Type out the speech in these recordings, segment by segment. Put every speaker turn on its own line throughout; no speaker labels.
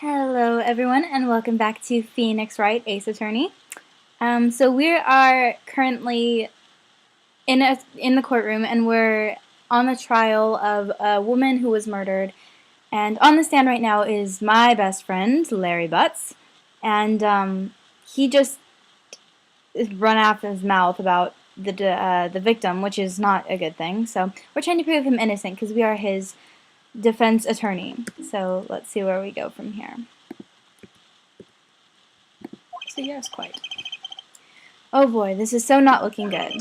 Hello everyone and welcome back to Phoenix Wright, Ace Attorney. So we are currently in the courtroom and we're on the trial of a woman who was murdered. And on the stand right now is my best friend, Larry Butts. And he just run out of his mouth about the victim, which is not a good thing. So we're trying to prove him innocent because we are his defense attorney. So let's see where we go from here. So yes, quite. Oh boy, this is so not looking good.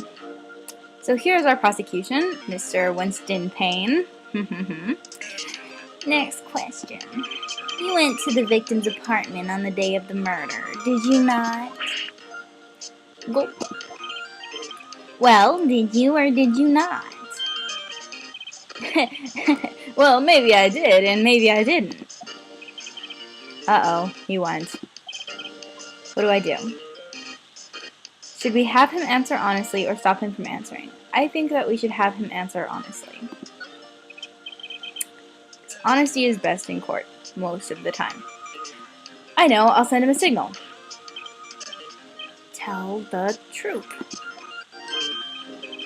So here's our prosecution, Mr. Winston Payne. Next question. You went to the victim's apartment on the day of the murder, did you not? Go. Well, did you or did you not? Well, maybe I did and maybe I didn't. Uh-oh, he went. What do I do? Should we have him answer honestly or stop him from answering? I think that we should have him answer honestly. Honesty is best in court, most of the time. I know, I'll send him a signal. Tell the truth.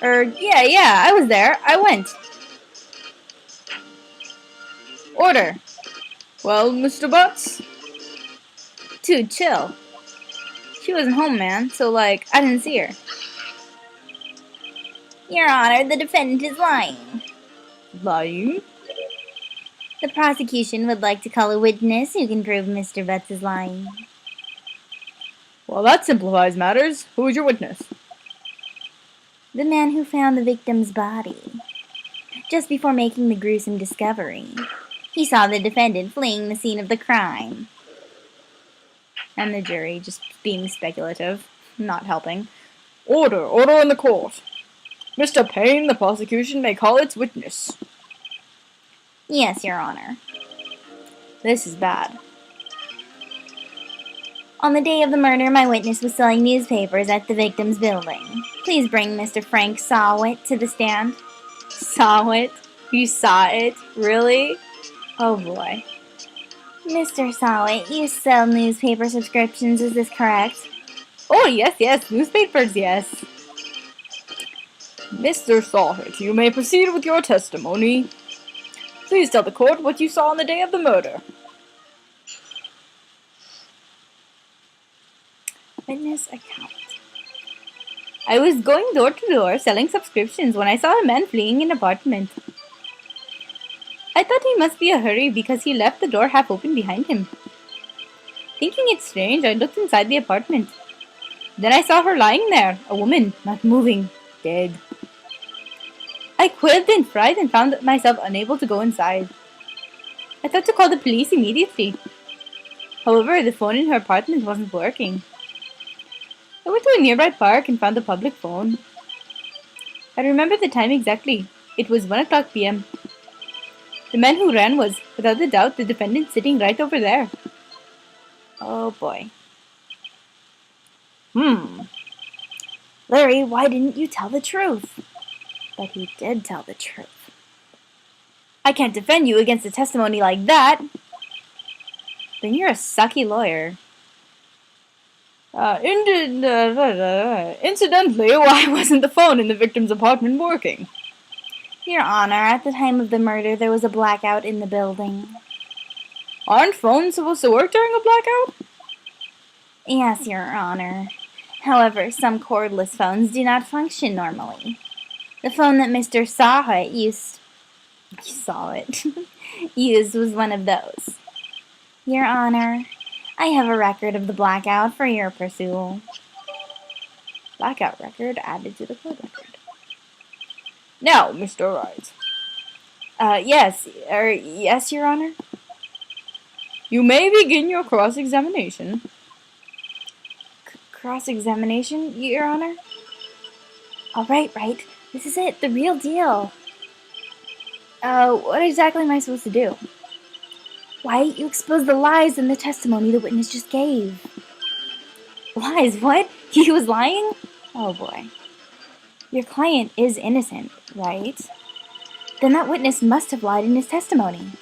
Yeah, I was there. I went. Order. Well, Mr. Butts? Dude, chill. She wasn't home, man, so, I didn't see her. Your Honor, the defendant is lying. Lying? The prosecution would like to call a witness who can prove Mr. Butts is lying. Well, that simplifies matters. Who is your witness? The man who found the victim's body. Just before making the gruesome discovery, he saw the defendant fleeing the scene of the crime. And the jury just being speculative, not helping. Order in the court. Mr. Payne, the prosecution may call its witness. Yes, Your Honor. This is bad. On the day of the murder, my witness was selling newspapers at the victim's building. Please bring Mr. Frank Sawit to the stand. Sawit? You saw it? Really? Oh boy. Mr. Sawit, you sell newspaper subscriptions, is this correct? Oh, yes, newspapers, yes. Mr. Sawit, you may proceed with your testimony. Please tell the court what you saw on the day of the murder. Witness account. I was going door to door selling subscriptions when I saw a man fleeing an apartment. I thought he must be in a hurry because he left the door half open behind him. Thinking it strange, I looked inside the apartment. Then I saw her lying there, a woman, not moving, dead. I quailed in fright and found myself unable to go inside. I thought to call the police immediately. However, the phone in her apartment wasn't working. I went to a nearby park and found the public phone. I remember the time exactly. It was 1:00 p.m. The man who ran was, without a doubt, the defendant sitting right over there. Oh boy. Larry, why didn't you tell the truth? But he did tell the truth. I can't defend you against a testimony like that. Then you're a sucky lawyer. Incidentally, why wasn't the phone in the victim's apartment working? Your Honor, at the time of the murder, there was a blackout in the building. Aren't phones supposed to work during a blackout? Yes, Your Honor. However, some cordless phones do not function normally. The phone that Mr. Sawit used was one of those. Your Honor, I have a record of the blackout for your pursuit. Blackout record added to the court record. Now, Mr. Wright. Yes, Your Honor. You may begin your cross-examination. Cross-examination, Your Honor? All right, Wright. This is it, the real deal. What exactly am I supposed to do? Why, you expose the lies in the testimony the witness just gave. Lies? What? He was lying? Oh, boy. Your client is innocent, right? Then that witness must have lied in his testimony.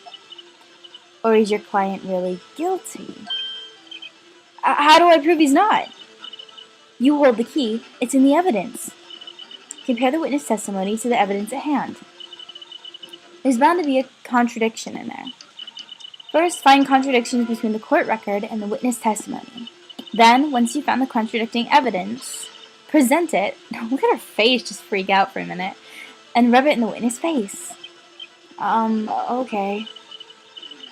Or is your client really guilty? How do I prove he's not? You hold the key. It's in the evidence. Compare the witness testimony to the evidence at hand. There's bound to be a contradiction in there. First, find contradictions between the court record and the witness testimony. Then, once you've found the contradicting evidence, present it. Look at her face just freak out for a minute. And rub it in the witness' face. Okay.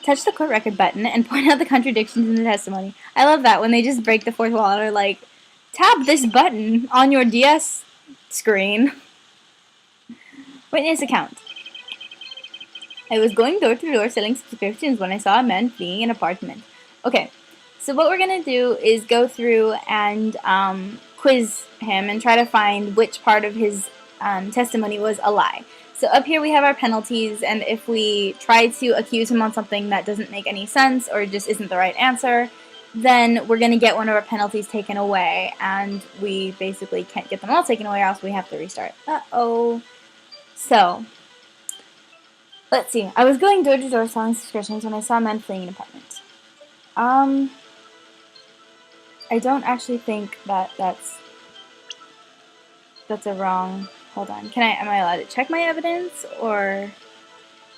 Touch the court record button and point out the contradictions in the testimony. I love that when they just break the fourth wall and are like, tap this button on your DS screen. Witness account. I was going door to door selling subscriptions when I saw a man fleeing an apartment. Okay, so what we're going to do is go through and quiz him and try to find which part of his testimony was a lie. So up here we have our penalties, and if we try to accuse him on something that doesn't make any sense or just isn't the right answer, then we're going to get one of our penalties taken away, and we basically can't get them all taken away or else we have to restart. Uh-oh. So, let's see. I was going door to door selling subscriptions when I saw a man fleeing an apartment. I don't actually think that that's a wrong... Hold on. Am I allowed to check my evidence, or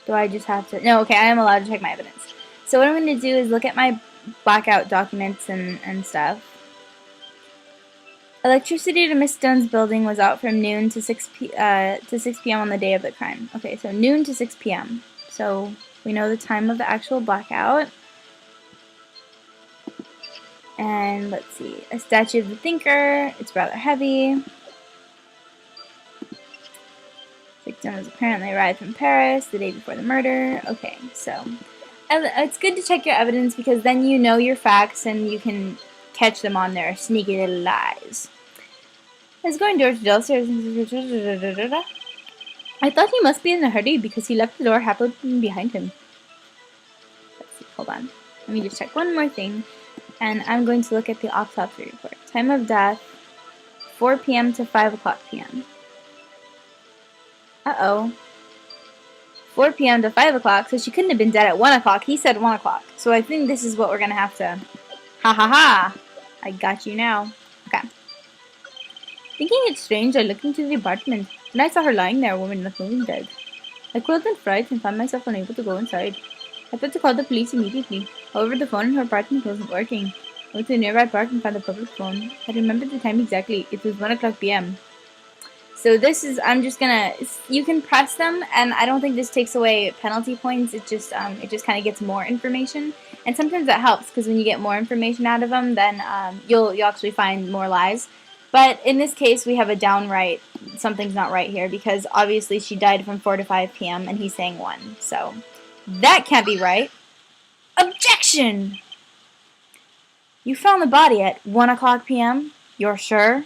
do I just have to... No, okay, I am allowed to check my evidence. So what I'm going to do is look at my blackout documents and stuff. Electricity to Miss Stone's building was out from noon to 6 p.m. on the day of the crime. Okay, so noon to 6 p.m. So we know the time of the actual blackout. And let's see. A statue of the thinker. It's rather heavy. Victim was apparently arrived from Paris the day before the murder. Okay, so it's good to check your evidence because then you know your facts and you can catch them on their sneaky little lies. I was going door to door. I thought he must be in a hurry because he left the door half open behind him. Let's see, hold on. Let me just check one more thing. And I'm going to look at the autopsy report. Time of death, 4 p.m. to 5 o'clock p.m. Uh-oh. 4 p.m. to 5 o'clock, so she couldn't have been dead at 1 o'clock. He said 1 o'clock. So I think this is what we're going to have to... Ha ha ha! I got you now. Okay. Thinking it's strange, I looked into the apartment, and I saw her lying there, a woman not moving dead. I quilled in fright and found myself unable to go inside. I thought to call the police immediately. However, the phone in her apartment wasn't working. I went to a nearby park and found a public phone. I remembered the time exactly. It was 1 o'clock p.m. So this is, I'm just gonna, you can press them, and I don't think this takes away penalty points. It just kind of gets more information, and sometimes that helps because when you get more information out of them, then you'll actually find more lies. But in this case, we have a downright something's not right here because obviously she died from 4 to 5 p.m. and he's saying 1, so that can't be right. Objection! You found the body at 1 o'clock p.m. You're sure?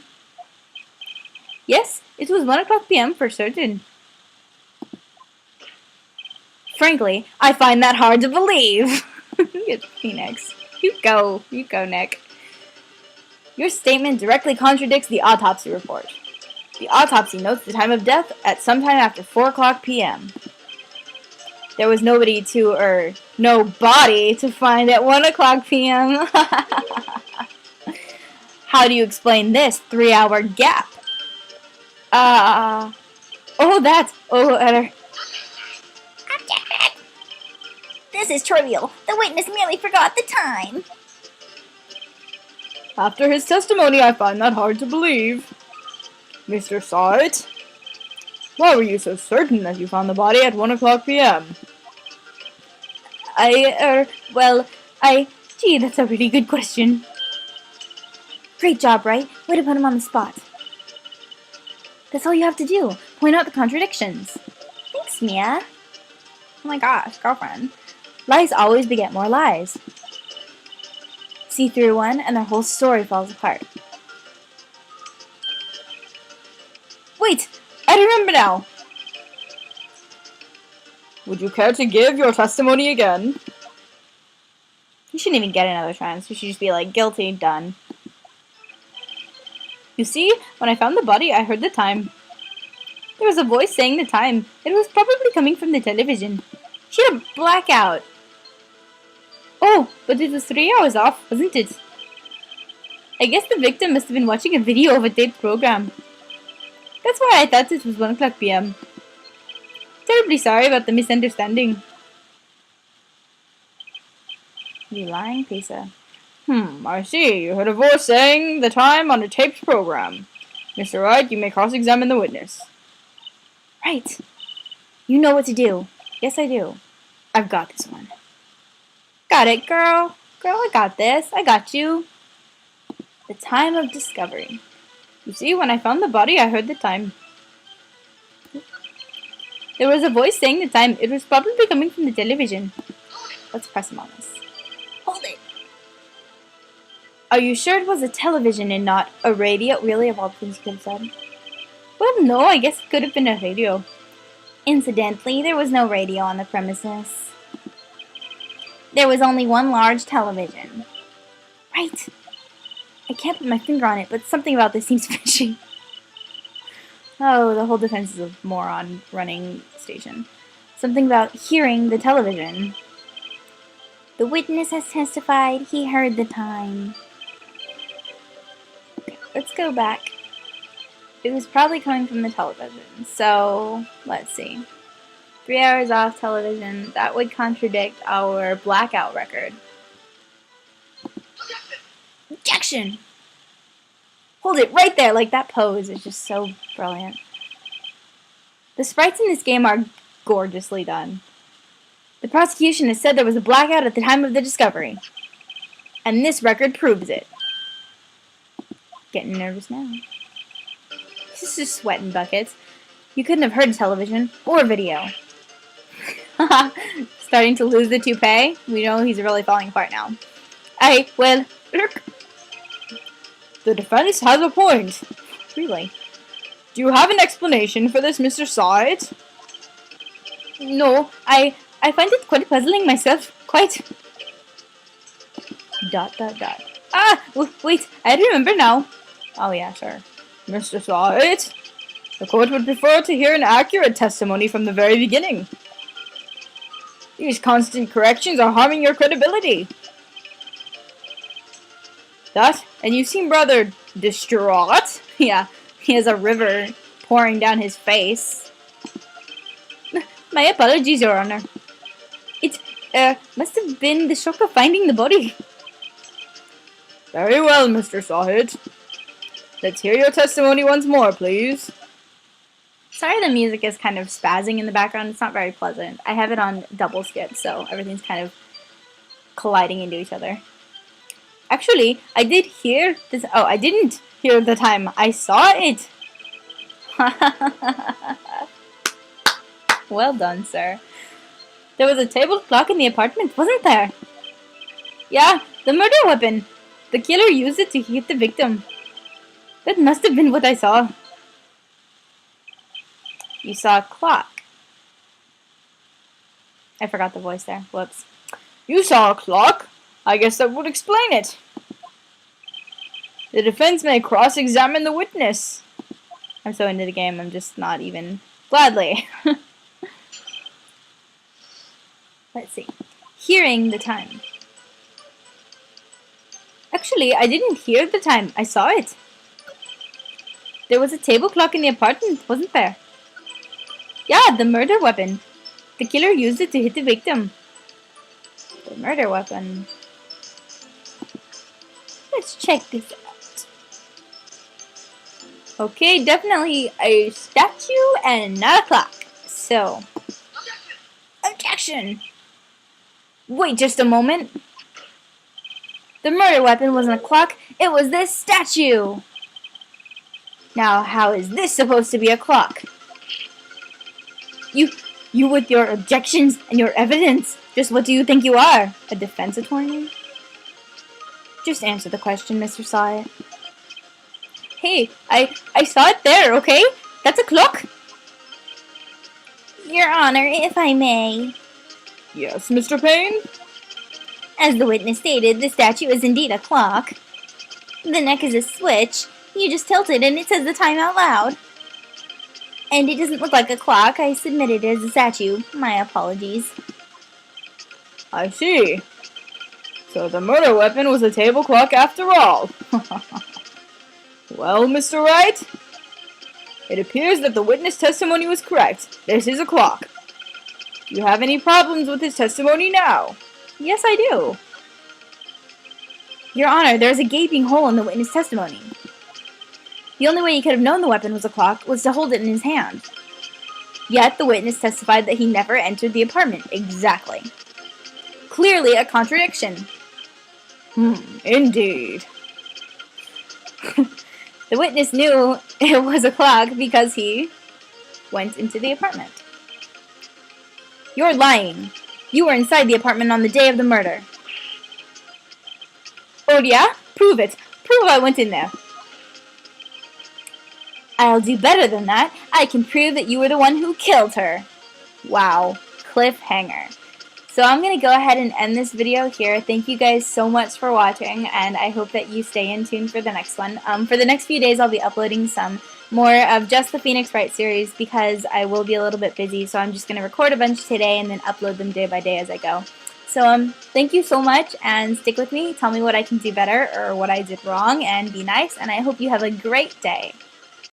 Yes. It was 1 o'clock p.m. for certain. Frankly, I find that hard to believe. Get Phoenix. You go, Nick. Your statement directly contradicts the autopsy report. The autopsy notes the time of death at sometime after 4 o'clock p.m. There was no body to find at 1 o'clock p.m. How do you explain this 3-hour gap? Objection! This is trivial. The witness merely forgot the time. After his testimony, I find that hard to believe. Mr. Wright, why were you so certain that you found the body at 1 o'clock p.m.? Gee, that's a really good question. Great job, Wright. Way to put him on the spot. That's all you have to do. Point out the contradictions. Thanks, Mia. Oh my gosh, girlfriend. Lies always beget more lies. See through one, and their whole story falls apart. Wait! I remember now! Would you care to give your testimony again? You shouldn't even get another chance. You should just be like, guilty, done. You see, when I found the body, I heard the time. There was a voice saying the time. It was probably coming from the television. She had a blackout. Oh, but it was 3 hours off, wasn't it? I guess the victim must have been watching a video of a taped program. That's why I thought it was 1 o'clock p.m. Terribly sorry about the misunderstanding. You lying, Pisa?
I see. You heard a voice saying the time on a taped program. Mr. Wright, you may cross-examine the witness.
Right. You know what to do. Yes, I do. I've got this one. Got it, girl. Girl, I got this. I got you. The time of discovery.
You see, when I found the body, I heard the time.
There was a voice saying the time. It was probably coming from the television. Let's press him on this. Hold it. Are you sure it was a television and not a radio? Really, of all things you could have said? Well, no, I guess it could have been a radio. Incidentally, there was no radio on the premises. There was only one large television. Right. I can't put my finger on it, but something about this seems fishy. Oh, the whole defense is a moron running station. Something about hearing the television. The witness has testified he heard the time. Okay, let's go back. It was probably coming from the television. So, let's see. 3 hours off television. That would contradict our blackout record. Objection! Hold it right there, like that pose is just so brilliant. The sprites in this game are gorgeously done. The prosecution has said there was a blackout at the time of the discovery. And this record proves it. Getting nervous now. This is just sweating buckets. You couldn't have heard television or video. Starting to lose the toupee. We know he's really falling apart now. Look.
The defense has a point.
Really?
Do you have an explanation for this, Mr. Side?
No, I find it quite puzzling myself. Quite. ... Ah, wait, I remember now. Oh yeah, sure.
Mr. Side, the court would prefer to hear an accurate testimony from the very beginning. These constant corrections are harming your credibility. That, and you seem rather distraught.
Yeah, he has a river pouring down his face. My apologies, Your Honor. It must have been the shock of finding the body.
Very well, Mr. Sahid. Let's hear your testimony once more, please.
Sorry the music is kind of spazzing in the background. It's not very pleasant. I have it on double skip, so everything's kind of colliding into each other. Actually, I did hear this. Oh, I didn't hear the time. I saw it. Well done, sir. There was a table clock in the apartment, wasn't there? Yeah, the murder weapon. The killer used it to hit the victim. That must have been what I saw. You saw a clock. I forgot the voice there. Whoops.
You saw a clock? I guess that would explain it. The defense may cross-examine the witness.
I'm so into the game, I'm just not even... Gladly. Let's see. Hearing the time. Actually, I didn't hear the time. I saw it. There was a table clock in the apartment, wasn't there? Yeah, the murder weapon. The killer used it to hit the victim. The murder weapon. Let's check this out. Okay, definitely a statue and not a clock. So, objection! Wait just a moment. The murder weapon wasn't a clock, it was this statue! Now, how is this supposed to be a clock? You with your objections and your evidence, just what do you think you are? A defense attorney? Just answer the question, Mr. Sawyer. Hey, I saw it there, okay? That's a clock. Your Honor, if I may.
Yes, Mr. Payne?
As the witness stated, the statue is indeed a clock. The neck is a switch. You just tilt it and it says the time out loud. And it doesn't look like a clock. I submitted it as a statue. My apologies.
I see. So the murder weapon was a table clock after all. Well, Mr. Wright, it appears that the witness testimony was correct. This is a clock. Do you have any problems with his testimony now?
Yes, I do. Your Honor, there is a gaping hole in the witness testimony. The only way he could have known the weapon was a clock was to hold it in his hand. Yet the witness testified that he never entered the apartment. Exactly. Clearly a contradiction.
Indeed.
The witness knew it was a clock because he went into the apartment. You're lying. You were inside the apartment on the day of the murder. Oh yeah? Prove it. Prove I went in there. I'll do better than that. I can prove that you were the one who killed her. Wow. Cliffhanger. So I'm going to go ahead and end this video here. Thank you guys so much for watching, and I hope that you stay in tune for the next one. For the next few days, I'll be uploading some more of just the Phoenix Wright series because I will be a little bit busy, so I'm just going to record a bunch today and then upload them day by day as I go. So thank you so much, and stick with me. Tell me what I can do better or what I did wrong, and be nice, and I hope you have a great day.